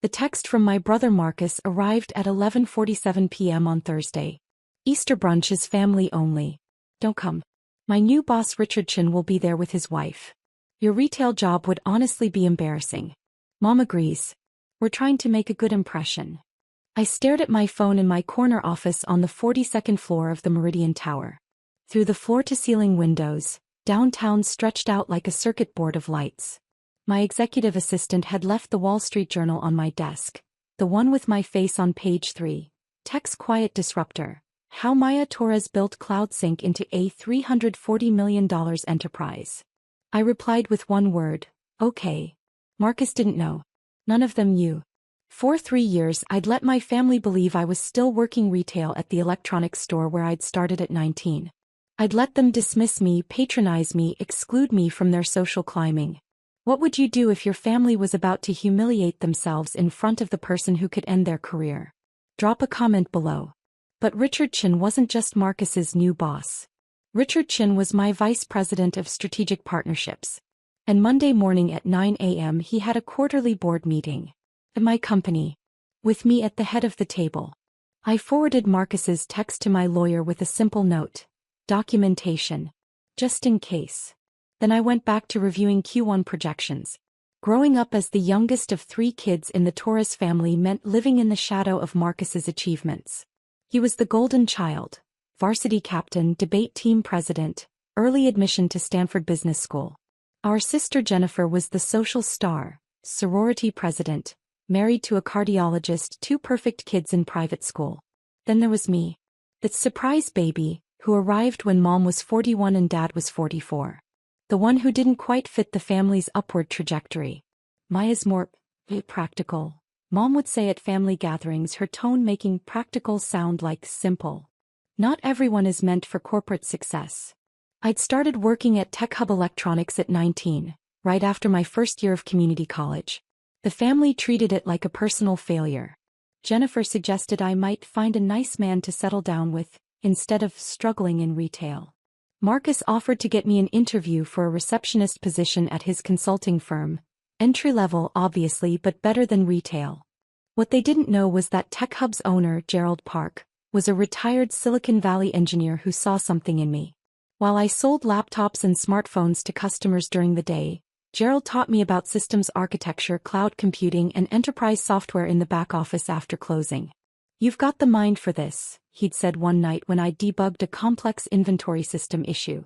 The text from my brother Marcus arrived at 11:47 p.m. on Thursday. Easter brunch is family only. Don't come. My new boss Richard Chen will be there with his wife. Your retail job would honestly be embarrassing. Mom agrees. We're trying to make a good impression. I stared at my phone in my corner office on the 42nd floor of the Meridian Tower. Through the floor-to-ceiling windows, downtown stretched out like a circuit board of lights. My executive assistant had left the Wall Street Journal on my desk, the one with my face on page 3. Tech's Quiet Disruptor. How Maya Torres built CloudSync into a $340 million enterprise. I replied with one word, okay. Marcus didn't know. None of them knew. For 3 years I'd let my family believe I was still working retail at the electronics store where I'd started at 19. I'd let them dismiss me, patronize me, exclude me from their social climbing. What would you do if your family was about to humiliate themselves in front of the person who could end their career? Drop a comment below. But Richard Chen wasn't just Marcus's new boss. Richard Chen was my vice president of strategic partnerships. And Monday morning at 9 a.m. he had a quarterly board meeting. At my company. With me at the head of the table. I forwarded Marcus's text to my lawyer with a simple note. Documentation. Just in case. Then I went back to reviewing Q1 projections. Growing up as the youngest of 3 kids in the Torres family meant living in the shadow of Marcus's achievements. He was the golden child, varsity captain, debate team president, early admission to Stanford Business School. Our sister Jennifer was the social star, sorority president, married to a cardiologist, 2 perfect kids in private school. Then there was me. The surprise baby, who arrived when mom was 41 and dad was 44. The one who didn't quite fit the family's upward trajectory. Maya's more practical. Mom would say at family gatherings, her tone making practical sound like simple. Not everyone is meant for corporate success. I'd started working at Tech Hub Electronics at 19, right after my first year of community college. The family treated it like a personal failure. Jennifer suggested I might find a nice man to settle down with, instead of struggling in retail. Marcus offered to get me an interview for a receptionist position at his consulting firm. Entry-level obviously, but better than retail. What they didn't know was that Tech Hub's owner, Gerald Park, was a retired Silicon Valley engineer who saw something in me. While I sold laptops and smartphones to customers during the day, Gerald taught me about systems architecture, cloud computing, and enterprise software in the back office after closing. You've got the mind for this, he'd said one night when I debugged a complex inventory system issue.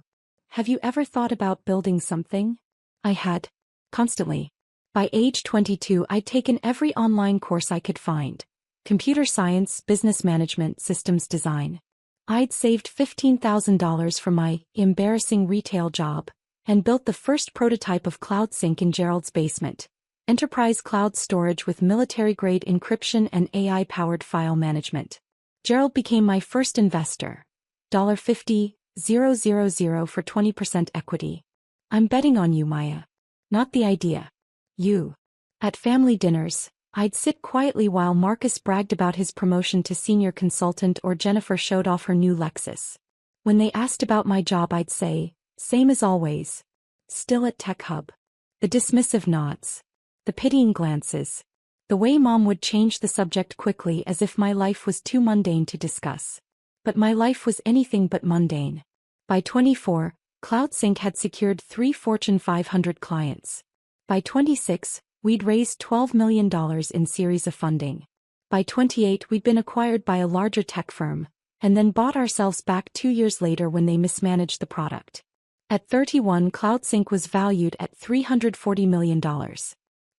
Have you ever thought about building something? I had. Constantly. By age 22 I'd taken every online course I could find. Computer science, business management, systems design. I'd saved $15,000 from my embarrassing retail job and built the first prototype of CloudSync in Gerald's basement. Enterprise cloud storage with military-grade encryption and AI-powered file management. Gerald became my first investor. $50,000 for 20% equity. I'm betting on you, Maya. Not the idea. You. At family dinners, I'd sit quietly while Marcus bragged about his promotion to senior consultant or Jennifer showed off her new Lexus. When they asked about my job I'd say, same as always. Still at Tech Hub. The dismissive nods. The pitying glances. The way mom would change the subject quickly as if my life was too mundane to discuss. But my life was anything but mundane. By 24, CloudSync had secured 3 Fortune 500 clients. By 26, we'd raised $12 million in series of funding. By 28 we'd been acquired by a larger tech firm, and then bought ourselves back 2 years later when they mismanaged the product. At 31 CloudSync was valued at $340 million.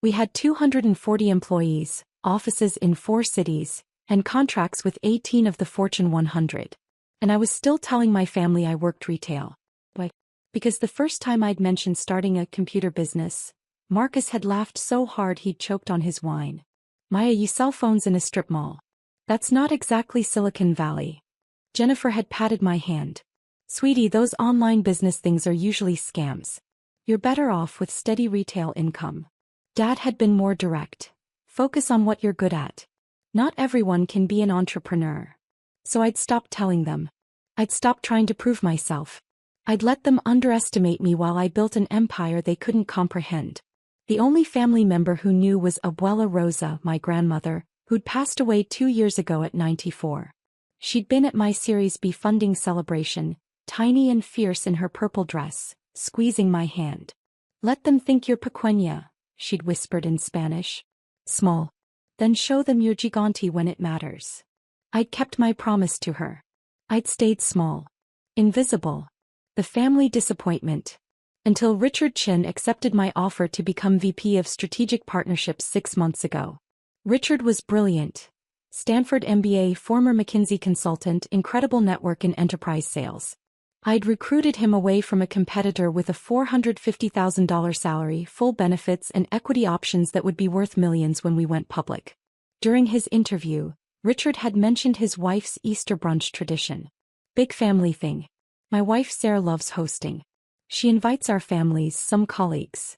We had 240 employees, offices in 4 cities, and contracts with 18 of the Fortune 100. And I was still telling my family I worked retail. Why? Because the first time I'd mentioned starting a computer business, Marcus had laughed so hard he'd choked on his wine. Maya, you sell phones in a strip mall. That's not exactly Silicon Valley. Jennifer had patted my hand. Sweetie, those online business things are usually scams. You're better off with steady retail income. Dad had been more direct. Focus on what you're good at. Not everyone can be an entrepreneur. So I'd stopped telling them. I'd stopped trying to prove myself. I'd let them underestimate me while I built an empire they couldn't comprehend. The only family member who knew was Abuela Rosa, my grandmother, who'd passed away 2 years ago at 94. She'd been at my Series B funding celebration, tiny and fierce in her purple dress, squeezing my hand. "Let them think you're pequeña," she'd whispered in Spanish. "Small. Then show them you're gigante when it matters." I'd kept my promise to her. I'd stayed small. Invisible. The family disappointment. Until Richard Chen accepted my offer to become VP of Strategic Partnerships 6 months ago. Richard was brilliant. Stanford MBA, former McKinsey consultant, incredible network in enterprise sales. I'd recruited him away from a competitor with a $450,000 salary, full benefits and equity options that would be worth millions when we went public. During his interview, Richard had mentioned his wife's Easter brunch tradition. "Big family thing. My wife Sarah loves hosting. She invites our families, some colleagues."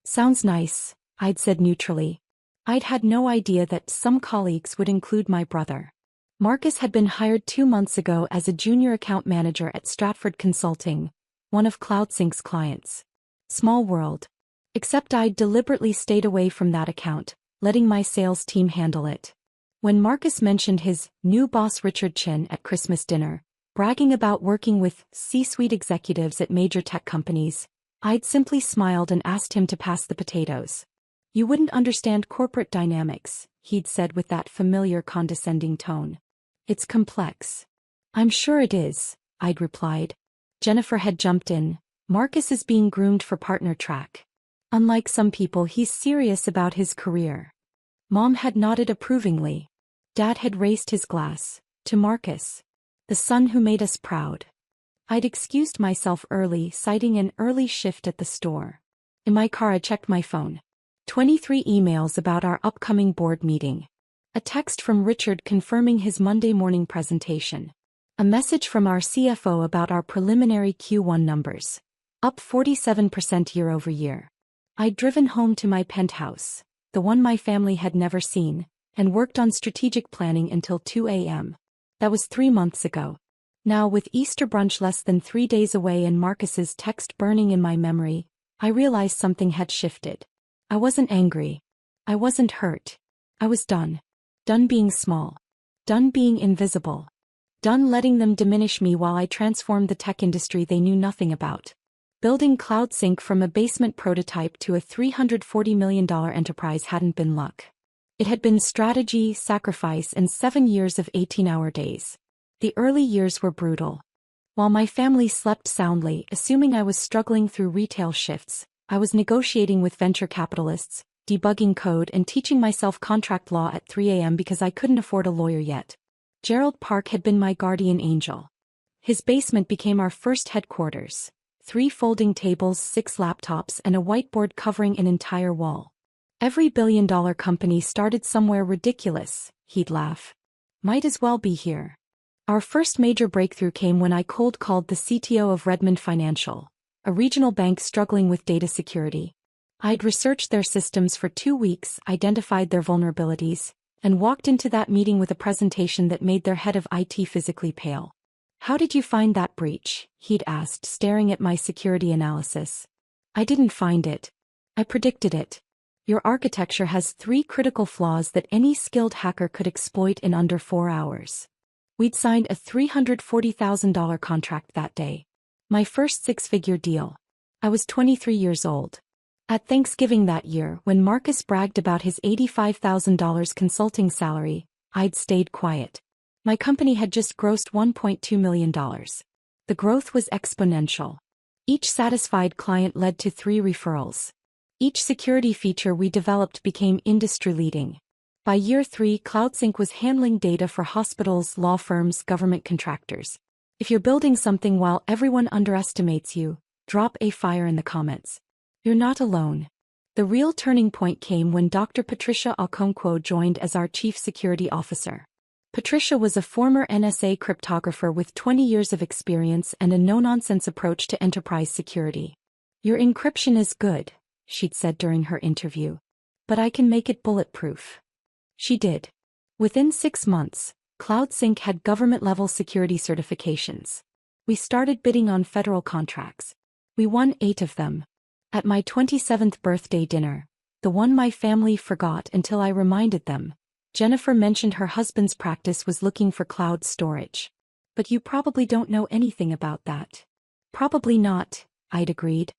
"Sounds nice," I'd said neutrally. I'd had no idea that some colleagues would include my brother. Marcus had been hired 2 months ago as a junior account manager at Stratford Consulting, one of CloudSync's clients. Small world. Except I'd deliberately stayed away from that account, letting my sales team handle it. When Marcus mentioned his new boss Richard Chen at Christmas dinner, bragging about working with C-suite executives at major tech companies, I'd simply smiled and asked him to pass the potatoes. "You wouldn't understand corporate dynamics," he'd said with that familiar condescending tone. "It's complex." "I'm sure it is," I'd replied. Jennifer had jumped in. "Marcus is being groomed for partner track. Unlike some people, he's serious about his career." Mom had nodded approvingly. Dad had raised his glass. "To Marcus. The son who made us proud." I'd excused myself early, citing an early shift at the store. In my car I checked my phone. 23 emails about our upcoming board meeting. A text from Richard confirming his Monday morning presentation. A message from our CFO about our preliminary Q1 numbers. Up 47% year-over-year. I'd driven home to my penthouse, the one my family had never seen, and worked on strategic planning until 2 a.m. That was 3 months ago. Now, with Easter brunch less than 3 days away and Marcus's text burning in my memory, I realized something had shifted. I wasn't angry. I wasn't hurt. I was done. Done being small. Done being invisible. Done letting them diminish me while I transformed the tech industry they knew nothing about. Building CloudSync from a basement prototype to a $340 million enterprise hadn't been luck. It had been strategy, sacrifice, and 7 years of 18-hour days. The early years were brutal. While my family slept soundly, assuming I was struggling through retail shifts, I was negotiating with venture capitalists, debugging code, and teaching myself contract law at 3 a.m. because I couldn't afford a lawyer yet. Gerald Park had been my guardian angel. His basement became our first headquarters. 3 folding tables, 6 laptops, and a whiteboard covering an entire wall. "Every billion-dollar company started somewhere ridiculous," he'd laugh. "Might as well be here." Our first major breakthrough came when I cold called the CTO of Redmond Financial, a regional bank struggling with data security. I'd researched their systems for 2 weeks, identified their vulnerabilities, and walked into that meeting with a presentation that made their head of IT physically pale. "How did you find that breach?" he'd asked, staring at my security analysis. "I didn't find it. I predicted it. Your architecture has 3 critical flaws that any skilled hacker could exploit in under 4 hours." We'd signed a $340,000 contract that day. My first 6-figure deal. I was 23 years old. At Thanksgiving that year, when Marcus bragged about his $85,000 consulting salary, I'd stayed quiet. My company had just grossed $1.2 million. The growth was exponential. Each satisfied client led to 3 referrals. Each security feature we developed became industry-leading. By year 3, CloudSync was handling data for hospitals, law firms, government contractors. If you're building something while everyone underestimates you, drop a fire in the comments. You're not alone. The real turning point came when Dr. Patricia Okonkwo joined as our Chief Security Officer. Patricia was a former NSA cryptographer with 20 years of experience and a no-nonsense approach to enterprise security. "Your encryption is good," she'd said during her interview. "But I can make it bulletproof." She did. Within 6 months, CloudSync had government-level security certifications. We started bidding on federal contracts. We won 8 of them. At my 27th birthday dinner, The one my family forgot until I reminded them. Jennifer mentioned her husband's practice was looking for cloud storage. But you probably don't know anything about that. Probably not, I'd agreed.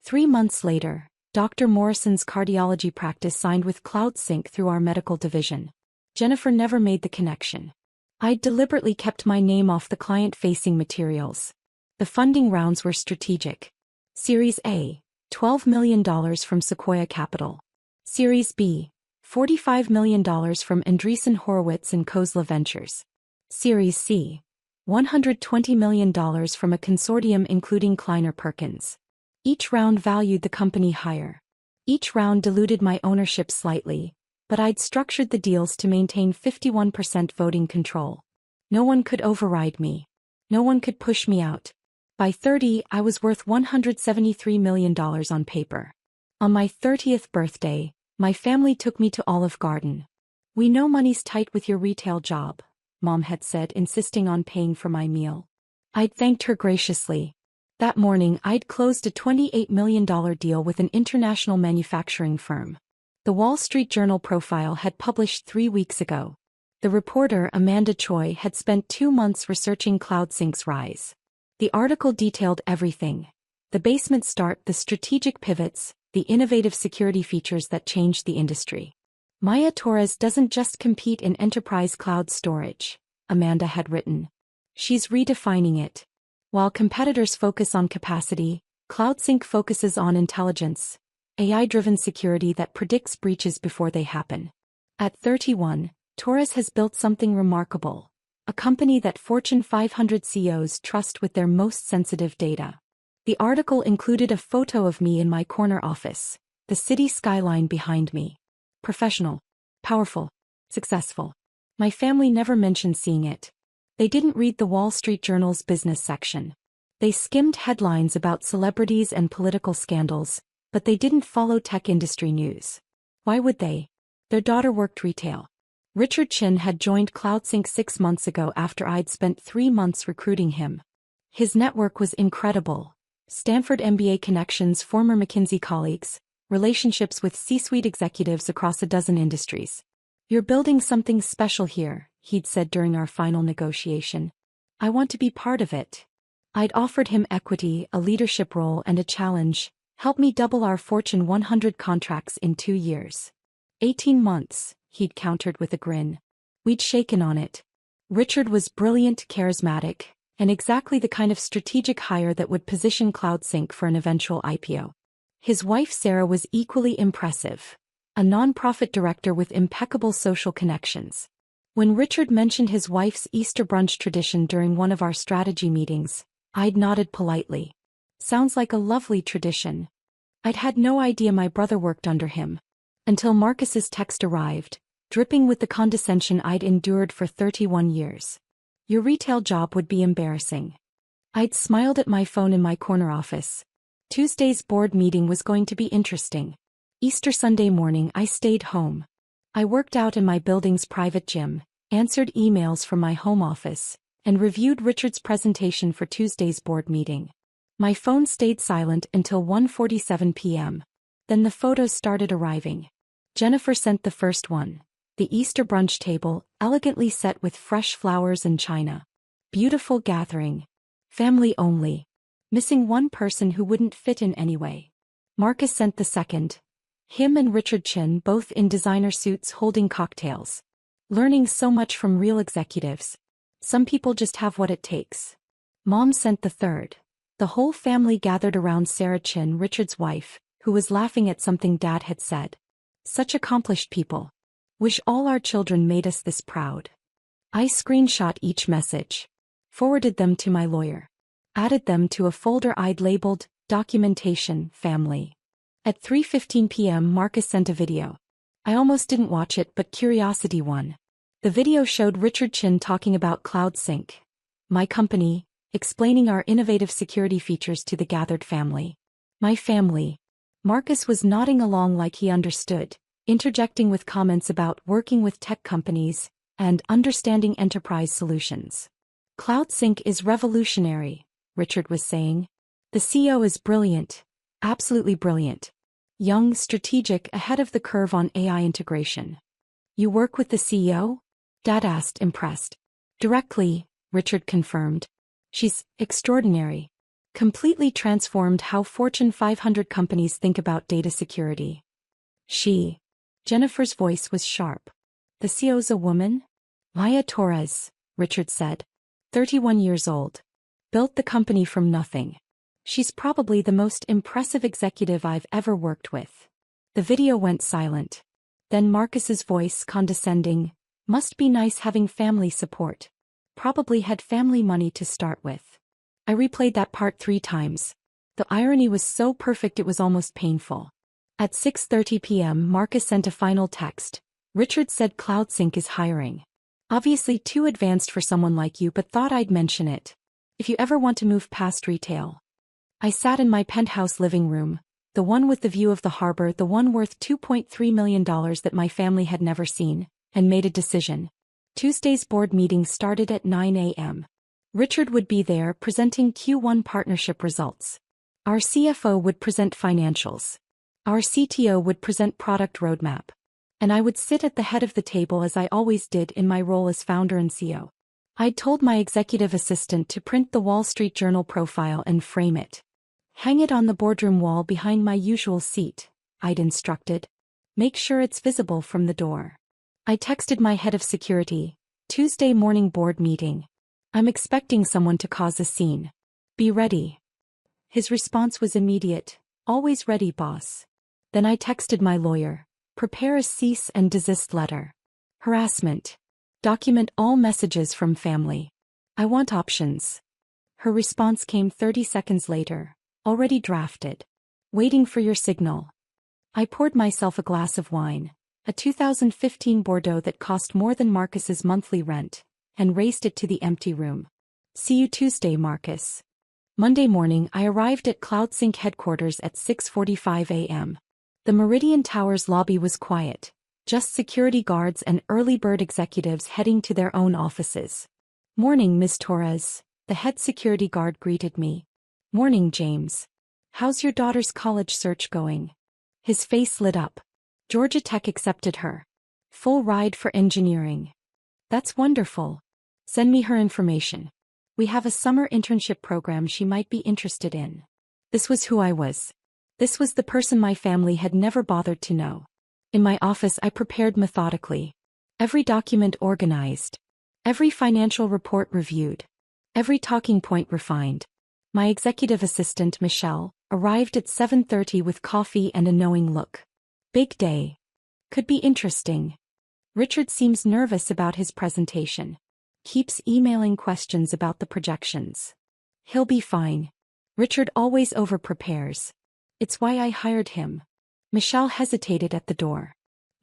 3 months later, Dr. Morrison's cardiology practice signed with CloudSync through our medical division. Jennifer never made the connection. I'd deliberately kept my name off the client-facing materials. The funding rounds were strategic. Series A, $12 million from Sequoia Capital. Series B, $45 million from Andreessen Horowitz and Khosla Ventures. Series C, $120 million from a consortium including Kleiner Perkins. Each round valued the company higher. Each round diluted my ownership slightly, but I'd structured the deals to maintain 51% voting control. No one could override me. No one could push me out. By 30, I was worth $173 million on paper. On my 30th birthday, my family took me to Olive Garden. "We know money's tight with your retail job," Mom had said, insisting on paying for my meal. I'd thanked her graciously. That morning, I'd closed a $28 million deal with an international manufacturing firm. The Wall Street Journal profile had published 3 weeks ago. The reporter, Amanda Choi, had spent 2 months researching CloudSync's rise. The article detailed everything: the basement start, the strategic pivots, the innovative security features that changed the industry. "Maya Torres doesn't just compete in enterprise cloud storage," Amanda had written. "She's redefining it. While competitors focus on capacity, CloudSync focuses on intelligence, AI-driven security that predicts breaches before they happen." At 31, Torres has built something remarkable, a company that Fortune 500 CEOs trust with their most sensitive data. The article included a photo of me in my corner office, the city skyline behind me. Professional, powerful, successful. My family never mentioned seeing it. They didn't read the Wall Street Journal's business section. They skimmed headlines about celebrities and political scandals, but they didn't follow tech industry news. Why would they? Their daughter worked retail. Richard Chen had joined CloudSync 6 months ago after I'd spent 3 months recruiting him. His network was incredible. Stanford MBA connections, former McKinsey colleagues, relationships with C-suite executives across a dozen industries. "You're building something special here," he'd said during our final negotiation. "I want to be part of it." I'd offered him equity, a leadership role, and a challenge: help me double our Fortune 100 contracts in 2 years. 18 months, he'd countered with a grin. We'd shaken on it. Richard was brilliant, charismatic, and exactly the kind of strategic hire that would position CloudSync for an eventual IPO. His wife Sarah was equally impressive, a nonprofit director with impeccable social connections. When Richard mentioned his wife's Easter brunch tradition during one of our strategy meetings, I'd nodded politely. "Sounds like a lovely tradition." I'd had no idea my brother worked under him. Until Marcus's text arrived, dripping with the condescension I'd endured for 31 years. "Your retail job would be embarrassing." I'd smiled at my phone in my corner office. Tuesday's board meeting was going to be interesting. Easter Sunday morning, I stayed home. I worked out in my building's private gym, answered emails from my home office, and reviewed Richard's presentation for Tuesday's board meeting. My phone stayed silent until 1:47 p.m. Then the photos started arriving. Jennifer sent the first one: the Easter brunch table, elegantly set with fresh flowers and china. Beautiful gathering. Family only. Missing one person who wouldn't fit in anyway. Marcus sent the second. Him and Richard Chen both in designer suits holding cocktails. Learning so much from real executives. Some people just have what it takes. Mom sent the third. The whole family gathered around Sarah Chen, Richard's wife, who was laughing at something Dad had said. Such accomplished people. Wish all our children made us this proud. I screenshot each message. Forwarded them to my lawyer. Added them to a folder I'd labeled, Documentation, Family. At 3:15 p.m. Marcus sent a video. I almost didn't watch it, but curiosity won. The video showed Richard Chen talking about CloudSync, my company, explaining our innovative security features to the gathered family. My family. Marcus was nodding along like he understood, interjecting with comments about working with tech companies and understanding enterprise solutions. CloudSync is revolutionary, Richard was saying. The CEO is brilliant, absolutely brilliant. young, strategic, ahead of the curve on AI integration. You work with the CEO? Dad asked, impressed. Directly, Richard confirmed. She's extraordinary. Completely transformed how Fortune 500 companies think about data security. Jennifer's voice was sharp. The CEO's a woman? Maya Torres, Richard said. 31 years old. Built the company from nothing. She's probably the most impressive executive I've ever worked with. The video went silent. Then Marcus's voice, condescending. Must be nice having family support. Probably had family money to start with. I replayed that part 3 times. The irony was so perfect it was almost painful. At 6:30 p.m. Marcus sent a final text. Richard said CloudSync is hiring. Obviously too advanced for someone like you, but thought I'd mention it. If you ever want to move past retail. I sat in my penthouse living room, the one with the view of the harbor, the one worth $2.3 million that my family had never seen, and made a decision. Tuesday's board meeting started at 9 a.m. Richard would be there presenting Q1 partnership results. Our CFO would present financials. Our CTO would present product roadmap. And I would sit at the head of the table as I always did in my role as founder and CEO. I'd told my executive assistant to print the Wall Street Journal profile and frame it. Hang it on the boardroom wall behind my usual seat, I'd instructed. Make sure it's visible from the door. I texted my head of security. Tuesday morning board meeting. I'm expecting someone to cause a scene. Be ready. His response was immediate. Always ready, boss. Then I texted my lawyer. Prepare a cease and desist letter. Harassment. Document all messages from family. I want options. Her response came 30 seconds later. Already drafted. Waiting for your signal. I poured myself a glass of wine. A 2015 Bordeaux that cost more than Marcus's monthly rent. And raced it to the empty room. See you Tuesday, Marcus. Monday morning I arrived at CloudSync headquarters at 6:45 a.m. The Meridian Tower's lobby was quiet. Just security guards and early bird executives heading to their own offices. Morning, Miss Torres, the head security guard greeted me. Morning, James. How's your daughter's college search going? His face lit up. Georgia Tech accepted her. Full ride for engineering. That's wonderful. Send me her information. We have a summer internship program she might be interested in. This was who I was. This was the person my family had never bothered to know. In my office I prepared methodically. Every document organized. Every financial report reviewed. Every talking point refined. My executive assistant, Michelle, arrived at 7:30 with coffee and a knowing look. Big day. Could be interesting. Richard seems nervous about his presentation. Keeps emailing questions about the projections. He'll be fine. Richard always over-prepares. It's why I hired him. Michelle hesitated at the door.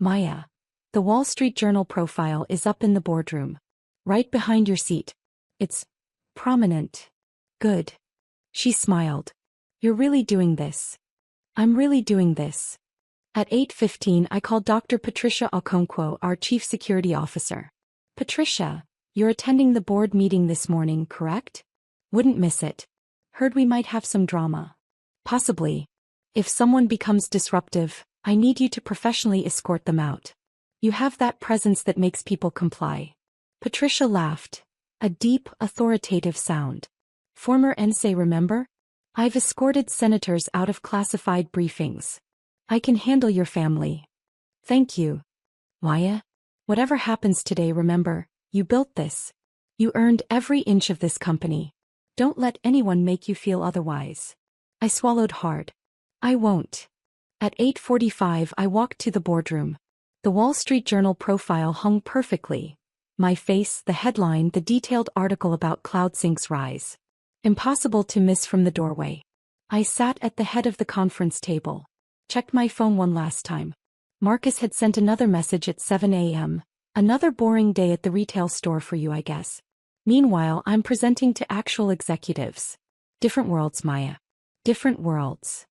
Maya. The Wall Street Journal profile is up in the boardroom. Right behind your seat. It's prominent. Good. She smiled. You're really doing this. I'm really doing this. At 8:15 I called Dr. Patricia Okonkwo, our Chief Security Officer. Patricia, you're attending the board meeting this morning, correct? Wouldn't miss it. Heard we might have some drama. Possibly. If someone becomes disruptive, I need you to professionally escort them out. You have that presence that makes people comply. Patricia laughed. A deep, authoritative sound. Former NSA, remember? I've escorted senators out of classified briefings. I can handle your family. Thank you. Maya? Whatever happens today, remember, you built this. You earned every inch of this company. Don't let anyone make you feel otherwise. I swallowed hard. I won't. At 8:45 I walked to the boardroom. The Wall Street Journal profile hung perfectly. My face, the headline, the detailed article about CloudSync's rise. Impossible to miss from the doorway. I sat at the head of the conference table. Checked my phone one last time. Marcus had sent another message at 7 a.m. Another boring day at the retail store for you, I guess. Meanwhile, I'm presenting to actual executives. Different worlds, Maya. Different worlds.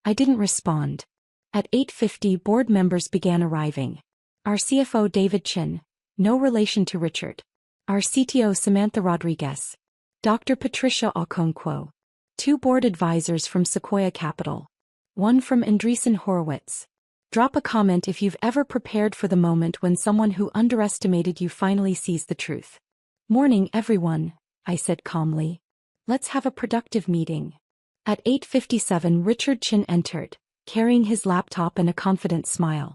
I didn't respond. At 8:50 board members began arriving. Our CFO David Chen, no relation to Richard. Our CTO Samantha Rodriguez. Dr. Patricia Okonkwo. 2 board advisors from Sequoia Capital. One from Andreessen Horowitz. Drop a comment if you've ever prepared for the moment when someone who underestimated you finally sees the truth. Morning, everyone, I said calmly. Let's have a productive meeting. At 8:57, Richard Chen entered, carrying his laptop and a confident smile.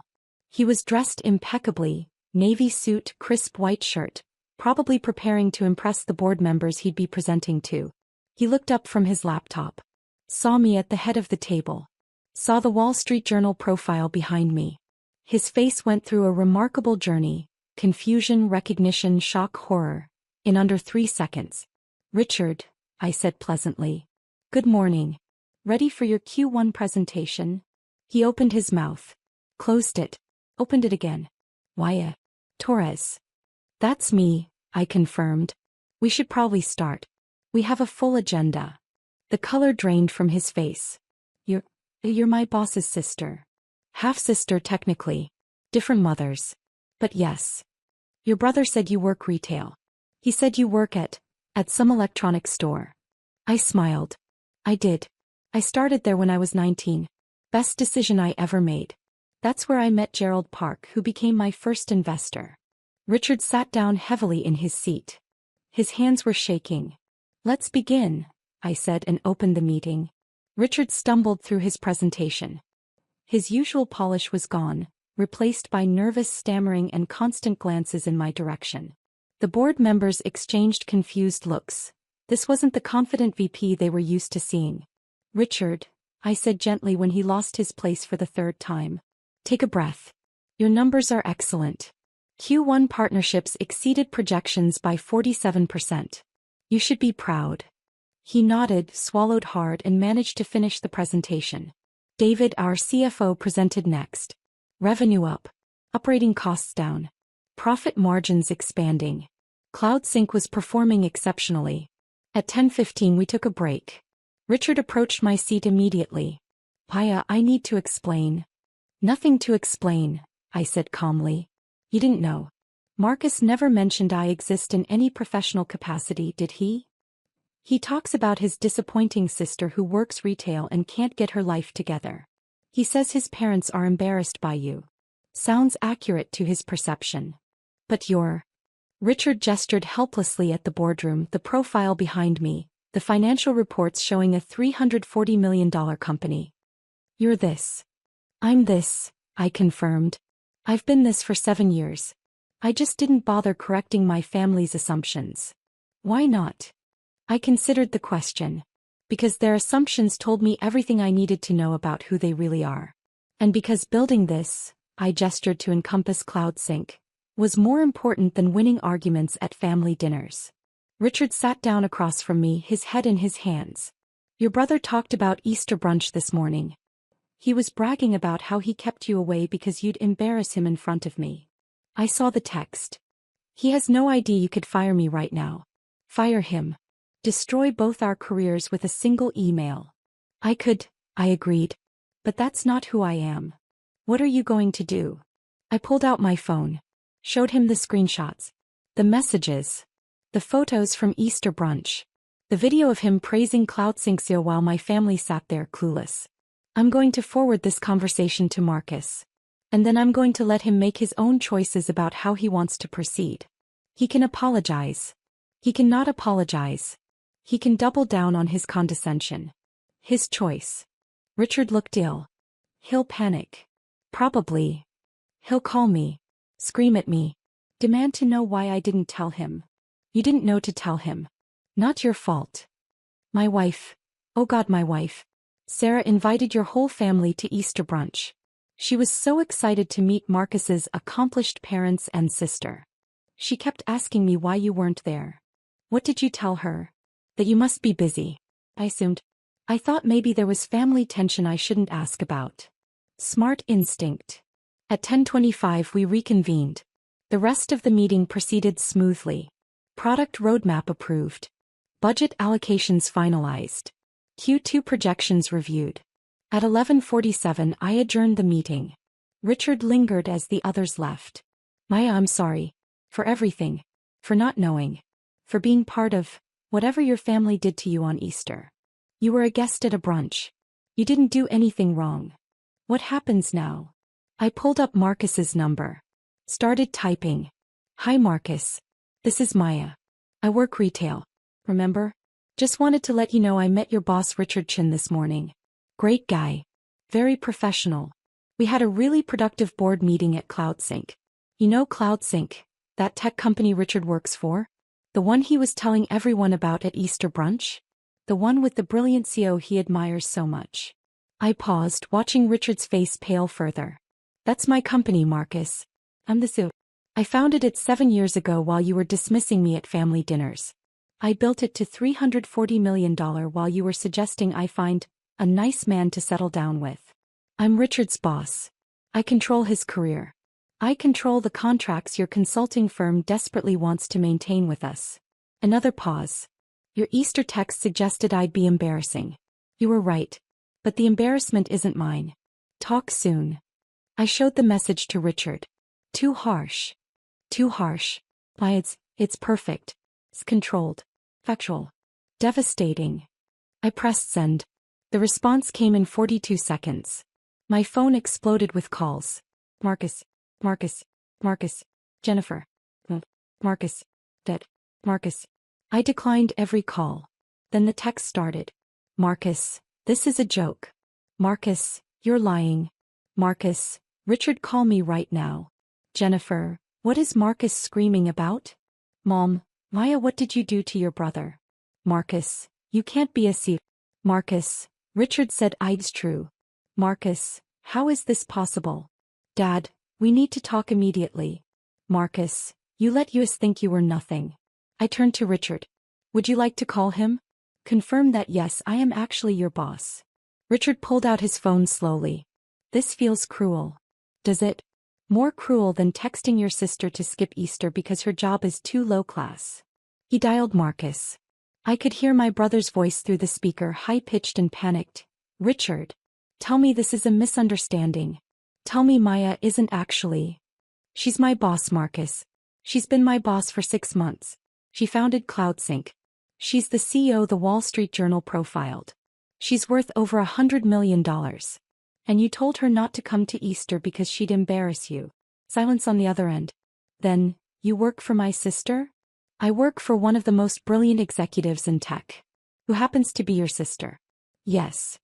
He was dressed impeccably, navy suit, crisp white shirt, probably preparing to impress the board members he'd be presenting to. He looked up from his laptop. Saw me at the head of the table. Saw the Wall Street Journal profile behind me. His face went through a remarkable journey: confusion, recognition, shock, horror, in under 3 seconds. Richard, I said pleasantly. Good morning. Ready for your Q1 presentation? He opened his mouth. Closed it. Opened it again. Why, Torres. That's me, I confirmed. We should probably start. We have a full agenda. The color drained from his face. You're my boss's sister. Half-sister technically. Different mothers. But yes. Your brother said you work retail. He said you work at some electronics store. I smiled. I did. I started there when I was 19. Best decision I ever made. That's where I met Gerald Park, who became my first investor. Richard sat down heavily in his seat. His hands were shaking. Let's begin, I said and opened the meeting. Richard stumbled through his presentation. His usual polish was gone, replaced by nervous stammering and constant glances in my direction. The board members exchanged confused looks. This wasn't the confident VP they were used to seeing. Richard, I said gently when he lost his place for the 3rd time. Take a breath. Your numbers are excellent. Q1 partnerships exceeded projections by 47%. You should be proud. He nodded, swallowed hard, and managed to finish the presentation. David, our CFO, presented next. Revenue up. Operating costs down. Profit margins expanding. CloudSync was performing exceptionally. At 10:15 we took a break. Richard approached my seat immediately. Paya, I need to explain. Nothing to explain, I said calmly. You didn't know. Marcus never mentioned I exist in any professional capacity, did he? He talks about his disappointing sister who works retail and can't get her life together. He says his parents are embarrassed by you. Sounds accurate to his perception. But you're... Richard gestured helplessly at the boardroom, the profile behind me, the financial reports showing a $340 million company. You're this. I'm this, I confirmed. I've been this for 7 years. I just didn't bother correcting my family's assumptions. Why not? I considered the question. Because their assumptions told me everything I needed to know about who they really are. And because building this, I gestured to encompass CloudSync, was more important than winning arguments at family dinners. Richard sat down across from me, his head in his hands. Your brother talked about Easter brunch this morning. He was bragging about how he kept you away because you'd embarrass him in front of me. I saw the text. He has no idea you could fire me right now. Fire him. Destroy both our careers with a single email. I could, I agreed. But that's not who I am. What are you going to do? I pulled out my phone. Showed him the screenshots. The messages. The photos from Easter brunch. The video of him praising CloudSync while my family sat there clueless. I'm going to forward this conversation to Marcus. And then I'm going to let him make his own choices about how he wants to proceed. He can apologize. He cannot apologize. He can double down on his condescension. His choice. Richard looked ill. He'll panic. Probably. He'll call me. Scream at me. Demand to know why I didn't tell him. You didn't know to tell him. Not your fault. My wife. Oh God, my wife. Sarah invited your whole family to Easter brunch. She was so excited to meet Marcus's accomplished parents and sister. She kept asking me why you weren't there. What did you tell her? That you must be busy. I assumed. I thought maybe there was family tension I shouldn't ask about. Smart instinct. At 10:25 we reconvened. The rest of the meeting proceeded smoothly. Product roadmap approved. Budget allocations finalized. Q2 projections reviewed. At 11:47 I adjourned the meeting. Richard lingered as the others left. Maya, I'm sorry. For everything. For not knowing. For being part of whatever your family did to you on Easter. You were a guest at a brunch. You didn't do anything wrong. What happens now? I pulled up Marcus's number. Started typing. Hi Marcus. This is Maya. I work retail. Remember? Just wanted to let you know I met your boss Richard Chen this morning. Great guy. Very professional. We had a really productive board meeting at CloudSync. You know CloudSync, that tech company Richard works for? The one he was telling everyone about at Easter brunch? The one with the brilliant CEO he admires so much. I paused, watching Richard's face pale further. That's my company, Marcus. I'm the CEO. I founded it 7 years ago while you were dismissing me at family dinners. I built it to $340 million while you were suggesting I find a nice man to settle down with. I'm Richard's boss. I control his career. I control the contracts your consulting firm desperately wants to maintain with us. Another pause. Your Easter text suggested I'd be embarrassing. You were right. But the embarrassment isn't mine. Talk soon. I showed the message to Richard. Too harsh. Too harsh. Why, it's perfect. It's controlled. Factual. Devastating. I pressed send. The response came in 42 seconds. My phone exploded with calls. Marcus. Marcus. Marcus. Jennifer. Marcus. Dead. Marcus. I declined every call. Then the text started. Marcus, this is a joke. Marcus, you're lying. Marcus, Richard, call me right now. Jennifer, what is Marcus screaming about? Mom, Maya, what did you do to your brother? Marcus, you can't be a thief. Marcus, Richard said it's true. Marcus, how is this possible? Dad, we need to talk immediately. Marcus, you let us think you were nothing. I turned to Richard. Would you like to call him? Confirm that yes, I am actually your boss. Richard pulled out his phone slowly. This feels cruel. Does it? More cruel than texting your sister to skip Easter because her job is too low class. He dialed Marcus. I could hear my brother's voice through the speaker, high-pitched and panicked. Richard. Tell me this is a misunderstanding. Tell me Maya isn't actually. She's my boss, Marcus. She's been my boss for 6 months. She founded CloudSync. She's the CEO the Wall Street Journal profiled. She's worth over $100 million. And you told her not to come to Easter because she'd embarrass you. Silence on the other end. Then, you work for my sister? I work for one of the most brilliant executives in tech. Who happens to be your sister? Yes.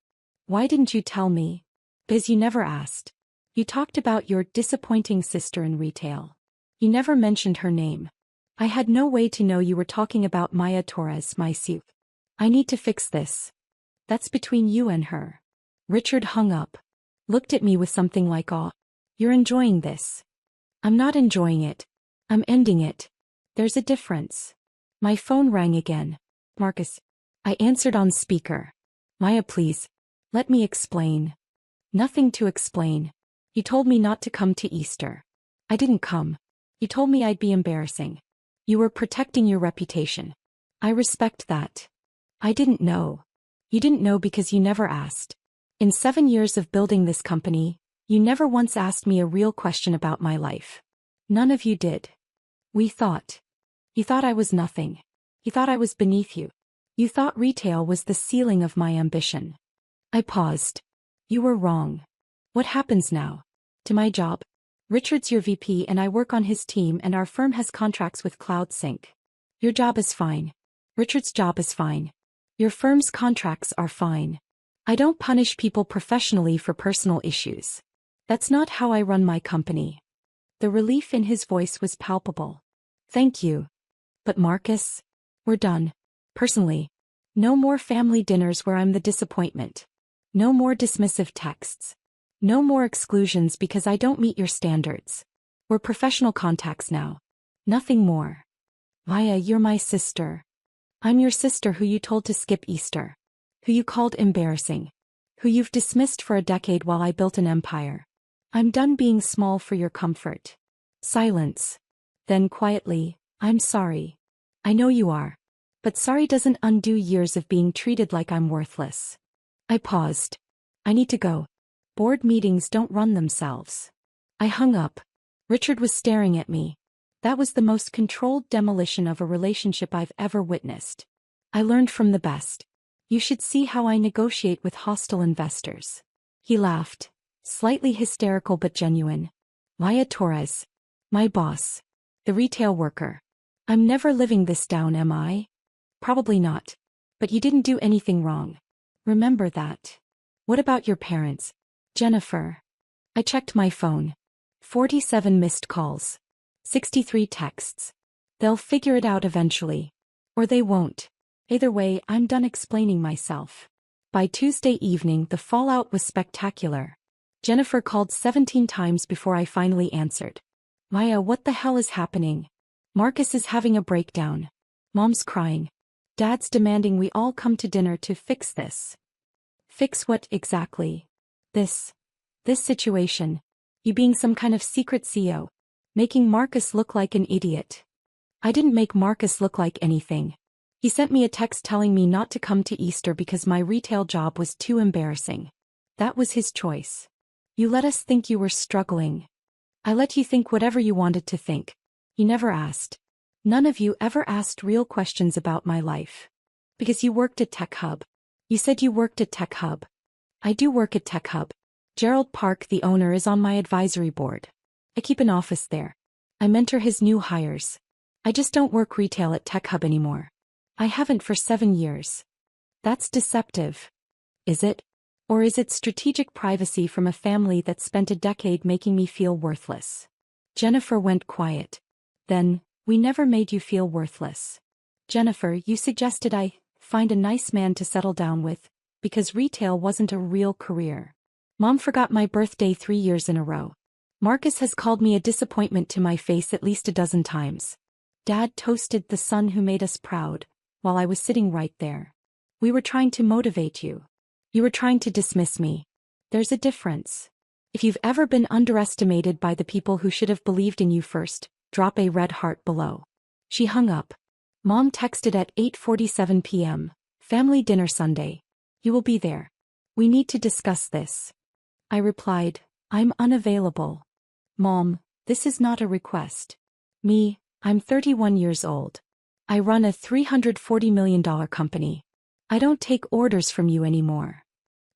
Why didn't you tell me? Because you never asked. You talked about your disappointing sister in retail. You never mentioned her name. I had no way to know you were talking about Maya Torres, my CEO. I need to fix this. That's between you and her. Richard hung up. Looked at me with something like awe. You're enjoying this. I'm not enjoying it. I'm ending it. There's a difference. My phone rang again. Marcus. I answered on speaker. Maya, please. Let me explain. Nothing to explain. You told me not to come to Easter. I didn't come. You told me I'd be embarrassing. You were protecting your reputation. I respect that. I didn't know. You didn't know because you never asked. In 7 years of building this company, you never once asked me a real question about my life. None of you did. You thought I was nothing. You thought I was beneath you. You thought retail was the ceiling of my ambition. I paused. You were wrong. What happens now? To my job? Richard's your VP and I work on his team and our firm has contracts with CloudSync. Your job is fine. Richard's job is fine. Your firm's contracts are fine. I don't punish people professionally for personal issues. That's not how I run my company. The relief in his voice was palpable. Thank you. But Marcus, we're done. Personally. No more family dinners where I'm the disappointment. No more dismissive texts. No more exclusions because I don't meet your standards. We're professional contacts now. Nothing more. Maya, you're my sister. I'm your sister who you told to skip Easter. Who you called embarrassing. Who you've dismissed for a decade while I built an empire. I'm done being small for your comfort. Silence. Then quietly, I'm sorry. I know you are. But sorry doesn't undo years of being treated like I'm worthless. I paused. I need to go. Board meetings don't run themselves. I hung up. Richard was staring at me. That was the most controlled demolition of a relationship I've ever witnessed. I learned from the best. You should see how I negotiate with hostile investors. He laughed, slightly hysterical but genuine. Maya Torres. My boss. The retail worker. I'm never living this down, am I? Probably not. But you didn't do anything wrong. Remember that. What about your parents? Jennifer. I checked my phone. 47 missed calls. 63 texts. They'll figure it out eventually. Or they won't. Either way, I'm done explaining myself. By Tuesday evening, the fallout was spectacular. Jennifer called 17 times before I finally answered. Maya, what the hell is happening? Marcus is having a breakdown. Mom's crying. Dad's demanding we all come to dinner to fix this. Fix what exactly? This situation. You being some kind of secret CEO. Making Marcus look like an idiot. I didn't make Marcus look like anything. He sent me a text telling me not to come to Easter because my retail job was too embarrassing. That was his choice. You let us think you were struggling. I let you think whatever you wanted to think. You never asked. None of you ever asked real questions about my life. Because you worked at Tech Hub. You said you worked at Tech Hub. I do work at Tech Hub. Gerald Park, the owner, is on my advisory board. I keep an office there. I mentor his new hires. I just don't work retail at Tech Hub anymore. I haven't for 7 years. That's deceptive. Is it? Or is it strategic privacy from a family that spent a decade making me feel worthless? Jennifer went quiet. Then, we never made you feel worthless. Jennifer, you suggested I find a nice man to settle down with, because retail wasn't a real career. Mom forgot my birthday 3 years in a row. Marcus has called me a disappointment to my face at least a dozen times. Dad toasted the son who made us proud, while I was sitting right there. We were trying to motivate you. You were trying to dismiss me. There's a difference. If you've ever been underestimated by the people who should have believed in you first, drop a red heart below. She hung up. Mom texted at 8:47 p.m. Family dinner Sunday. You will be there. We need to discuss this. I replied, I'm unavailable. Mom, this is not a request. Me, I'm 31 years old. I run a $340 million company. I don't take orders from you anymore.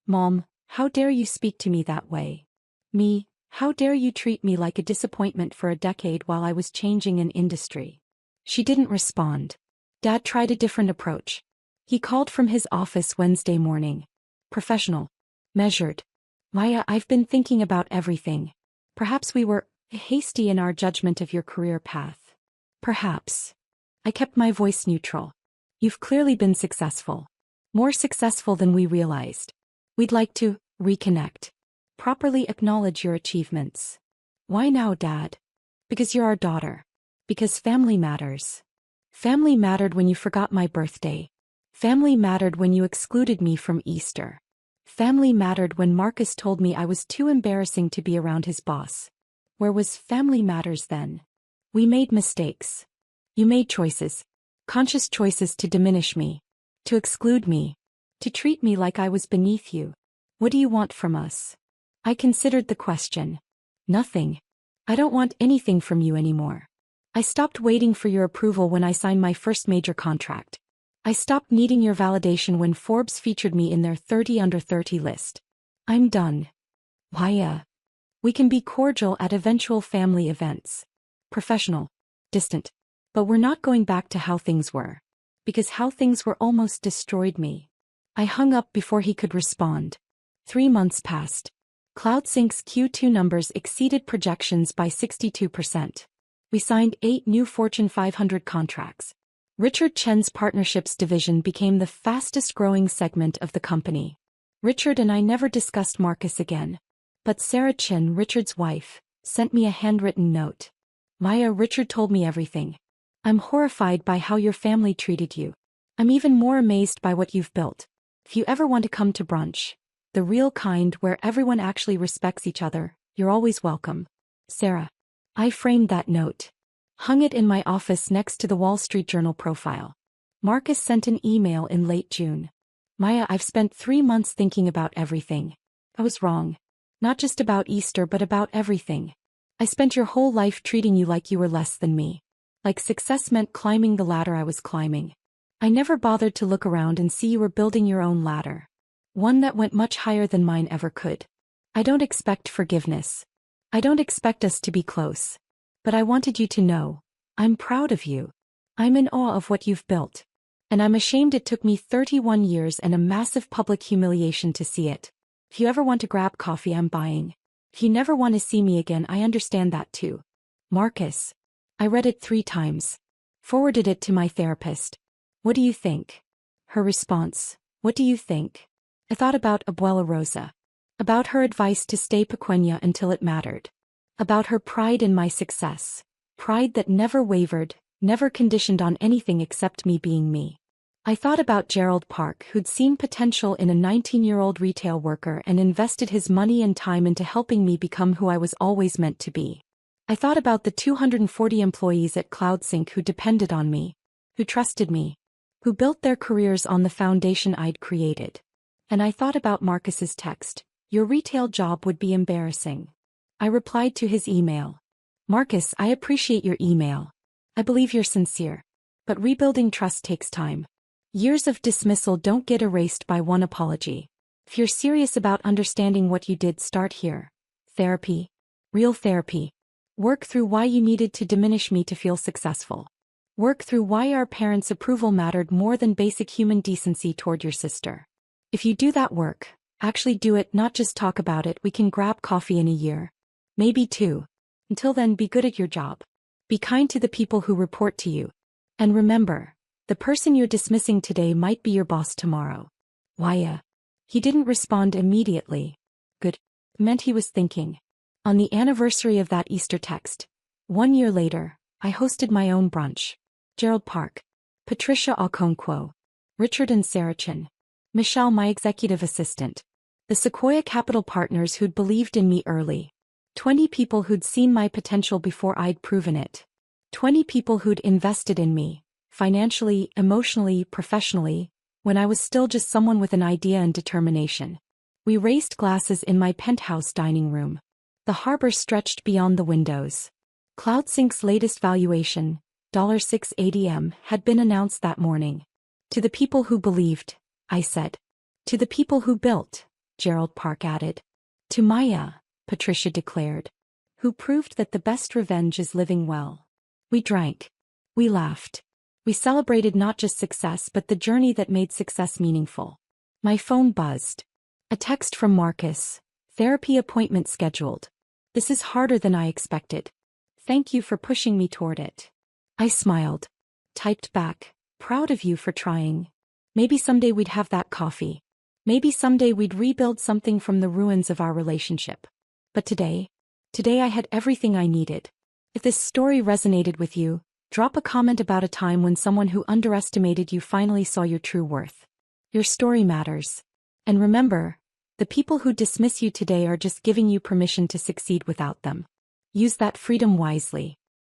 Mom, how dare you speak to me that way? Me, how dare you treat me like a disappointment for a decade while I was changing an industry? She didn't respond. Dad tried a different approach. He called from his office Wednesday morning. Professional. Measured. Maya, I've been thinking about everything. Perhaps we were hasty in our judgment of your career path. Perhaps. I kept my voice neutral. You've clearly been successful. More successful than we realized. We'd like to reconnect. Properly acknowledge your achievements. Why now, Dad? Because you're our daughter. Because family matters. Family mattered when you forgot my birthday. Family mattered when you excluded me from Easter. Family mattered when Marcus told me I was too embarrassing to be around his boss. Where was family matters then? We made mistakes. You made choices. Conscious choices to diminish me. To exclude me. To treat me like I was beneath you. What do you want from us? I considered the question. Nothing. I don't want anything from you anymore. I stopped waiting for your approval when I signed my first major contract. I stopped needing your validation when Forbes featured me in their 30 under 30 list. I'm done. Maya. We can be cordial at eventual family events. Professional. Distant. But we're not going back to how things were. Because how things were almost destroyed me. I hung up before he could respond. 3 months passed. CloudSync's Q2 numbers exceeded projections by 62%. We signed 8 new Fortune 500 contracts. Richard Chen's partnerships division became the fastest-growing segment of the company. Richard and I never discussed Marcus again. But Sarah Chen, Richard's wife, sent me a handwritten note. Maya, Richard told me everything. I'm horrified by how your family treated you. I'm even more amazed by what you've built. If you ever want to come to brunch, the real kind where everyone actually respects each other, you're always welcome. Sarah. I framed that note. Hung it in my office next to the Wall Street Journal profile. Marcus sent an email in late June. Maya, I've spent 3 months thinking about everything. I was wrong. Not just about Easter but about everything. I spent your whole life treating you like you were less than me. Like success meant climbing the ladder I was climbing. I never bothered to look around and see you were building your own ladder. One that went much higher than mine ever could. I don't expect forgiveness. I don't expect us to be close. But I wanted you to know, I'm proud of you. I'm in awe of what you've built. And I'm ashamed it took me 31 years and a massive public humiliation to see it. If you ever want to grab coffee, I'm buying. If you never want to see me again, I understand that too. Marcus. I read it 3 times. Forwarded it to my therapist. What do you think? Her response, what do you think? I thought about Abuela Rosa. About her advice to stay pequeña until it mattered. About her pride in my success. Pride that never wavered, never conditioned on anything except me being me. I thought about Gerald Park, who'd seen potential in a 19-year-old retail worker and invested his money and time into helping me become who I was always meant to be. I thought about the 240 employees at CloudSync who depended on me, who trusted me, who built their careers on the foundation I'd created. And I thought about Marcus's text, your retail job would be embarrassing. I replied to his email. Marcus, I appreciate your email. I believe you're sincere. But rebuilding trust takes time. Years of dismissal don't get erased by one apology. If you're serious about understanding what you did, start here. Therapy. Real therapy. Work through why you needed to diminish me to feel successful. Work through why our parents' approval mattered more than basic human decency toward your sister. If you do that work, actually do it, not just talk about it, we can grab coffee in a year. Maybe 2. Until then, be good at your job. Be kind to the people who report to you. And remember, the person you're dismissing today might be your boss tomorrow. Why? He didn't respond immediately. Good. Meant he was thinking. On the anniversary of that Easter text, 1 year later, I hosted my own brunch. Gerald Park, Patricia Okonkwo, Richard and Sarah Chen, Michelle, my executive assistant, the Sequoia Capital partners who'd believed in me early, 20 people who'd seen my potential before I'd proven it, 20 people who'd invested in me, financially, emotionally, professionally, when I was still just someone with an idea and determination. We raised glasses in my penthouse dining room. The harbor stretched beyond the windows. CloudSync's latest valuation, $680M, had been announced that morning. To the people who believed, I said. To the people who built, Gerald Park added. To Maya, Patricia declared. Who proved that the best revenge is living well. We drank. We laughed. We celebrated not just success but the journey that made success meaningful. My phone buzzed. A text from Marcus. Therapy appointment scheduled. This is harder than I expected. Thank you for pushing me toward it. I smiled. Typed back, proud of you for trying. Maybe someday we'd have that coffee. Maybe someday we'd rebuild something from the ruins of our relationship. But today I had everything I needed. If this story resonated with you, drop a comment about a time when someone who underestimated you finally saw your true worth. Your story matters. And remember, the people who dismiss you today are just giving you permission to succeed without them. Use that freedom wisely.